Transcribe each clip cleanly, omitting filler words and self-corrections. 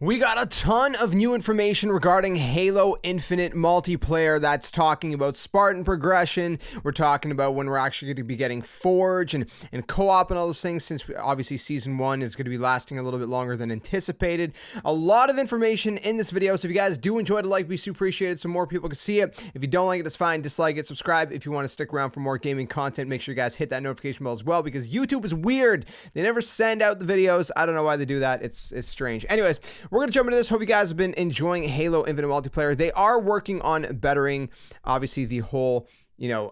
We got a ton of new information regarding Halo Infinite multiplayer. That's talking about Spartan Progression. We're talking about when we're actually going to be getting Forge and co-op and all those things, since obviously Season 1 is going to be lasting a little bit longer than anticipated. A lot of information in this video, so if you guys do enjoy it, like, we super appreciate it so more people can see it. If you don't like it, it's fine. Dislike it, subscribe. If you want to stick around for more gaming content, make sure you guys hit that notification bell as well, because YouTube is weird. They never send out the videos. I don't know why they do that. It's strange. Anyways, we're going to jump into this. Hope you guys have been enjoying Halo Infinite multiplayer. They are working on bettering, obviously, the whole,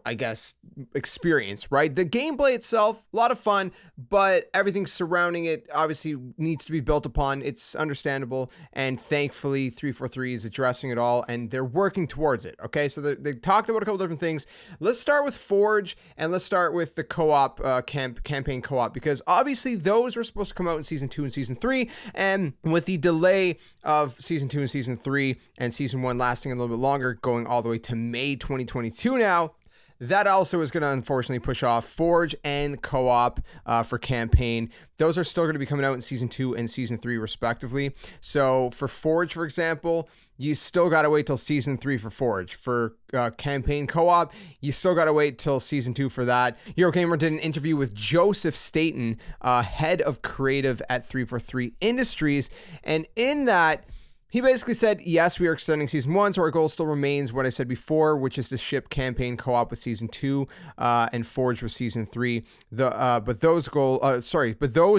I guess, experience, right? The gameplay itself, a lot of fun, but everything surrounding it obviously needs to be built upon. It's understandable, and thankfully 343 is addressing it all, and they're working towards it, okay? So they talked about a couple different things. Let's start with Forge, and let's start with the co-op, campaign co-op, because obviously those were supposed to come out in Season 2 and Season 3, and with the delay of Season 2 and Season 3, and Season 1 lasting a little bit longer, going all the way to May 2022 now, that also is going to unfortunately push off Forge and co-op for campaign. Those are still going to be coming out in Season 2 and Season 3 respectively. So for Forge, for example, you still got to wait till Season 3 for Forge. For campaign co-op, you still got to wait till Season 2 for that. Eurogamer did an interview with Joseph Staten, head of creative at 343 Industries, and in that, he basically said, yes, we are extending Season 1, so our goal still remains what I said before, which is to ship campaign co-op with Season 2 and Forge with Season 3. But those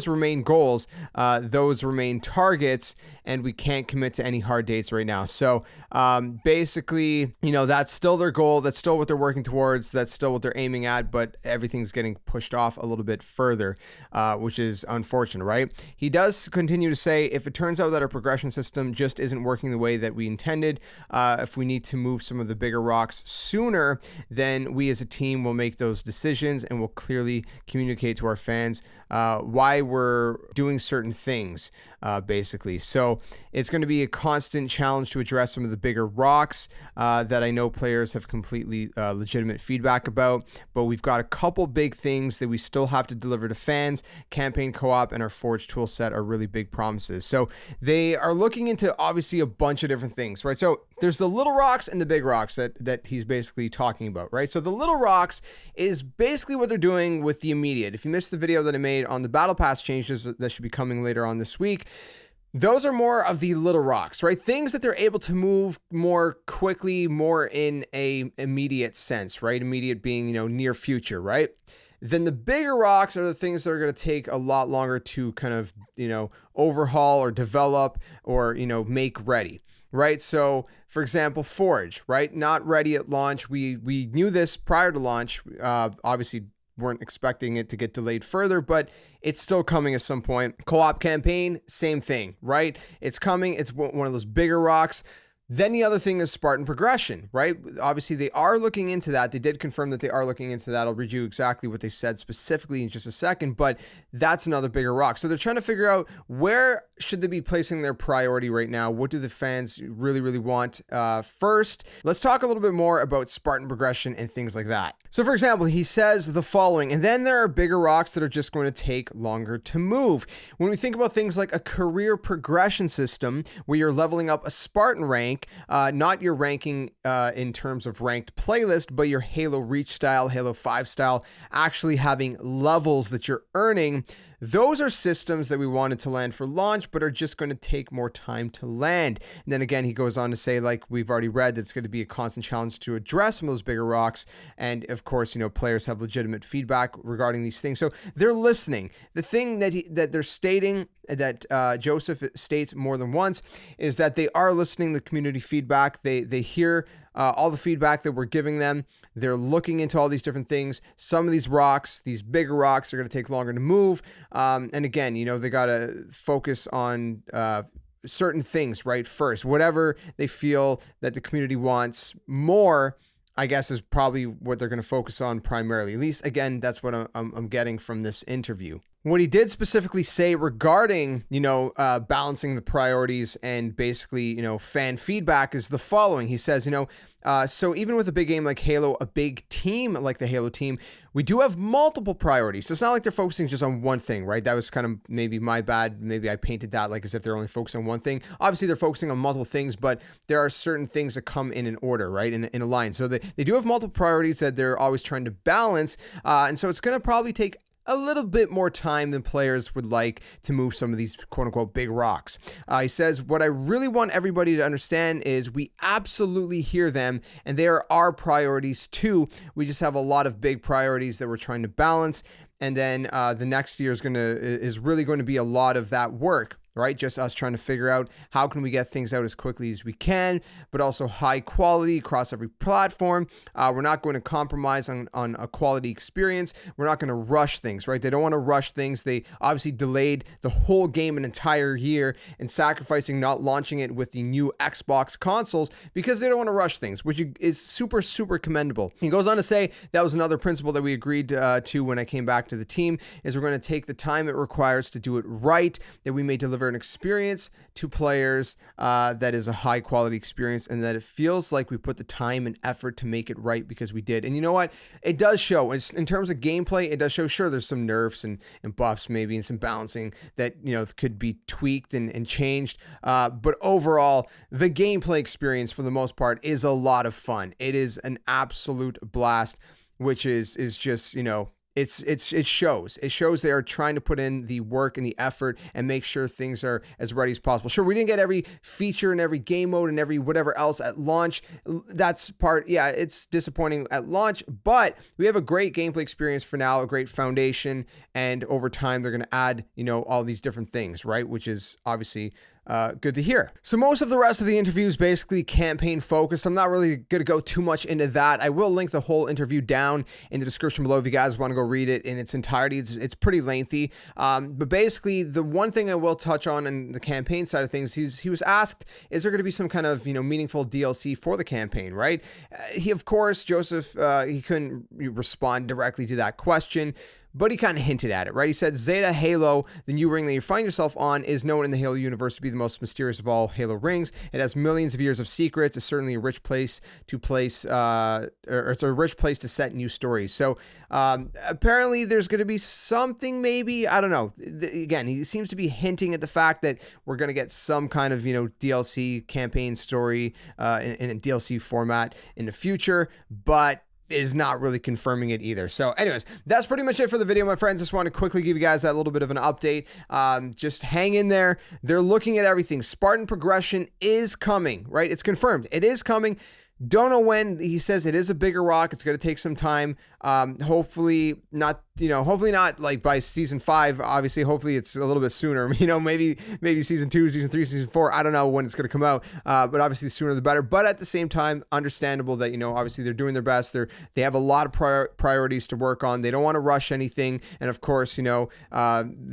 remain goals, those remain targets, and we can't commit to any hard dates right now. So basically, that's still their goal. That's still what they're working towards. That's still what they're aiming at, but everything's getting pushed off a little bit further, which is unfortunate, right? He does continue to say, if it turns out that our progression system just isn't working the way that we intended, if we need to move some of the bigger rocks sooner, then we as a team will make those decisions and will clearly communicate to our fans why we're doing certain things, basically. So it's going to be a constant challenge to address some of the bigger rocks that I know players have completely legitimate feedback about, but we've got a couple big things that we still have to deliver to fans. Campaign co-op and our Forge tool set are really big promises. So they are looking into obviously a bunch of different things, right? So there's the little rocks and the big rocks that he's basically talking about, right? So the little rocks is basically what they're doing with the immediate. If you missed the video that I made on the Battle Pass changes that should be coming later on this week, those are more of the little rocks, right? Things that they're able to move more quickly, more in a immediate sense, right? Immediate being, near future, right? Then the bigger rocks are the things that are going to take a lot longer to kind of, overhaul or develop or, make ready, right? So for example, Forge, right? Not ready at launch. We knew this prior to launch, obviously weren't expecting it to get delayed further, but it's still coming at some point. Co-op campaign, same thing, right? It's coming. It's one of those bigger rocks. Then the other thing is Spartan Progression, right? Obviously, they are looking into that. They did confirm that they are looking into that. I'll read you exactly what they said specifically in just a second, but that's another bigger rock. So they're trying to figure out where should they be placing their priority right now? What do the fans really, really want? First, let's talk a little bit more about Spartan Progression and things like that. So for example, he says the following, and then there are bigger rocks that are just going to take longer to move. When we think about things like a career progression system where you're leveling up a Spartan rank, not your ranking in terms of ranked playlist, but your Halo Reach style, Halo 5 style, actually having levels that you're earning. Those are systems that we wanted to land for launch, but are just going to take more time to land. And then again, he goes on to say, like we've already read, that it's going to be a constant challenge to address some of those bigger rocks. And of course, players have legitimate feedback regarding these things. So they're listening. The thing that they're stating, that Joseph states more than once, is that they are listening to community feedback. They hear all the feedback that we're giving them. They're looking into all these different things. Some of these rocks, these bigger rocks, are going to take longer to move. And again, they got to focus on certain things, right? First, whatever they feel that the community wants more, I guess, is probably what they're going to focus on primarily. At least, again, that's what I'm getting from this interview. What he did specifically say regarding, balancing the priorities and basically, fan feedback is the following. He says, so even with a big game like Halo, a big team like the Halo team, we do have multiple priorities. So it's not like they're focusing just on one thing, right? That was kind of maybe my bad. Maybe I painted that like as if they're only focusing on one thing. Obviously, they're focusing on multiple things, but there are certain things that come in an order, right? In a line. So they do have multiple priorities that they're always trying to balance. And so it's going to probably take a little bit more time than players would like to move some of these quote unquote big rocks. He says, what I really want everybody to understand is we absolutely hear them and they are our priorities too. We just have a lot of big priorities that we're trying to balance. And then the next year is really going to be a lot of that work, right? Just us trying to figure out how can we get things out as quickly as we can, but also high quality across every platform. We're not going to compromise on a quality experience. We're not going to rush things, right? They don't want to rush things. They obviously delayed the whole game an entire year and sacrificing not launching it with the new Xbox consoles because they don't want to rush things, which is super, super commendable. He goes on to say that was another principle that we agreed to when I came back to the team is we're going to take the time it requires to do it right, that we may deliver an experience to players that is a high quality experience and that it feels like we put the time and effort to make it right because we did. And you know what? It does show. In terms of gameplay, it does show. Sure, there's some nerfs and buffs maybe and some balancing that, could be tweaked and changed. But overall, the gameplay experience for the most part is a lot of fun. It is an absolute blast, which is just, it shows they are trying to put in the work and the effort and make sure things are as ready as possible. Sure, we didn't get every feature and every game mode and every whatever else at launch. That's part, yeah, it's disappointing at launch, but we have a great gameplay experience for now, a great foundation, and over time they're going to add, all these different things, right? Which is obviously good to hear. So most of the rest of the interview is basically campaign focused. I'm not really going to go too much into that. I will link the whole interview down in the description below if you guys want to go read it in its entirety. It's pretty lengthy. But basically, the one thing I will touch on in the campaign side of things, he was asked, is there going to be some kind of, meaningful DLC for the campaign, right? He, of course, Joseph, he couldn't respond directly to that question, but he kind of hinted at it, right? He said, Zeta Halo, the new ring that you find yourself on, is known in the Halo universe to be the most mysterious of all Halo rings. It has millions of years of secrets. It's certainly a rich place to it's a rich place to set new stories. So apparently there's going to be something maybe, I don't know. Again, he seems to be hinting at the fact that we're going to get some kind of, DLC campaign story in a DLC format in the future, but is not really confirming it either. So anyways, that's pretty much it for the video, my friends. Just want to quickly give you guys that little bit of an update. Just hang in there. They're looking at everything. Spartan Progression is coming, right? It's confirmed. It is coming. Don't know when. He says it is a bigger rock. It's going to take some time. Hopefully not, hopefully not like by season 5. Obviously, hopefully it's a little bit sooner. Maybe season 2, season 3, season 4. I don't know when it's going to come out. But obviously the sooner the better. But at the same time, understandable that, obviously they're doing their best. They have a lot of priorities to work on. They don't want to rush anything. And of course, the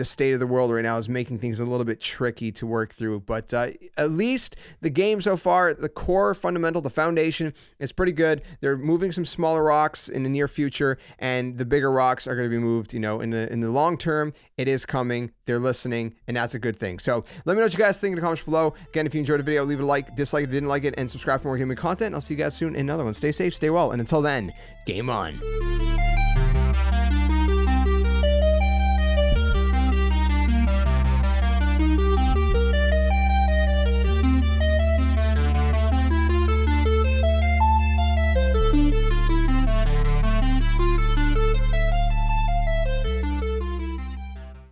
state of the world right now is making things a little bit tricky to work through. But at least the game so far, the core fundamental, the foundation, is pretty good. They're moving some smaller rocks in the near future, and the bigger rocks are going to be moved, in the long term. It is coming. They're listening, and that's a good thing. So let me know what you guys think in the comments below. Again, if you enjoyed the video, leave it a like, dislike if you didn't like it, and subscribe for more gaming content. I'll see you guys soon in another one. Stay safe, stay well, and until then, game on.